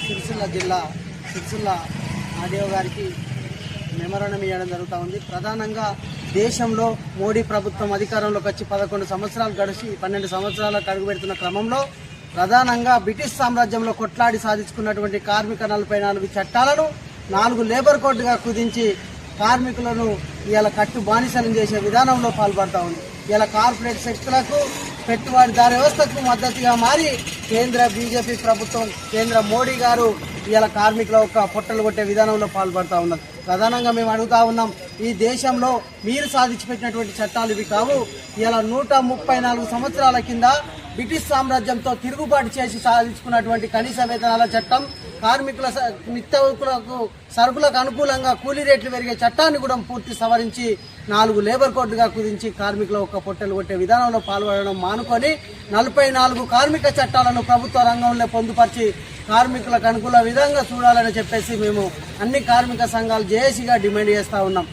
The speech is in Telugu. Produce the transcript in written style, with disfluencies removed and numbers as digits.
సిరిసిల్ల జిల్లా సిరిసిల్ల ఆడియో గారికి మెమరణం ఇవ్వడం జరుగుతూ ఉంది. ప్రధానంగా దేశంలో మోడీ ప్రభుత్వం అధికారంలోకి వచ్చి 11 సంవత్సరాలు గడిచి 12 సంవత్సరాలకు అడుగుపెడుతున్న క్రమంలో ప్రధానంగా బ్రిటిష్ సామ్రాజ్యంలో కొట్లాడి సాధించుకున్నటువంటి కార్మిక 44 చట్టాలను 4 లేబర్ కోడ్గా కుదించి కార్మికులను ఇలా కట్టు బానిసలను చేసే విధానంలో పాల్పడతా ఉంది. ఇలా కార్పొరేట్ శక్తులకు పెట్టుబడిదారు వ్యవస్థకు మద్దతుగా మారి కేంద్ర బీజేపీ ప్రభుత్వం, కేంద్ర మోడీ గారు ఇలా కార్మికుల యొక్క పొట్టలు కొట్టే విధానంలో పాల్పడతా ఉన్నారు. ప్రధానంగా మేము అడుగుతా ఉన్నాం, ఈ దేశంలో మీరు సాధించిపెట్టినటువంటి చట్టాలు ఇవి కావు. ఇలా 134 సంవత్సరాల కింద బ్రిటిష్ సామ్రాజ్యంతో తిరుగుబాటు చేసి సాధించుకున్నటువంటి కనీస వేతనాల చట్టం, కార్మికుల నిత్యావసరాలకు సరుకులకు అనుకూలంగా కూలీ రేట్లు పెరిగే చట్టాన్ని కూడా పూర్తి సవరించి 4 లేబర్ కోడ్లుగా కుదించి కార్మికుల ఒక పొట్టలు కొట్టే విధానంలో పాల్గొనడం మానుకొని 44 కార్మిక చట్టాలను ప్రభుత్వ రంగంలో పొందుపరిచి కార్మికులకు అనుకూల విధంగా చూడాలని చెప్పేసి మేము అన్ని కార్మిక సంఘాలు జేఏసీగా డిమాండ్ చేస్తూ ఉన్నాం.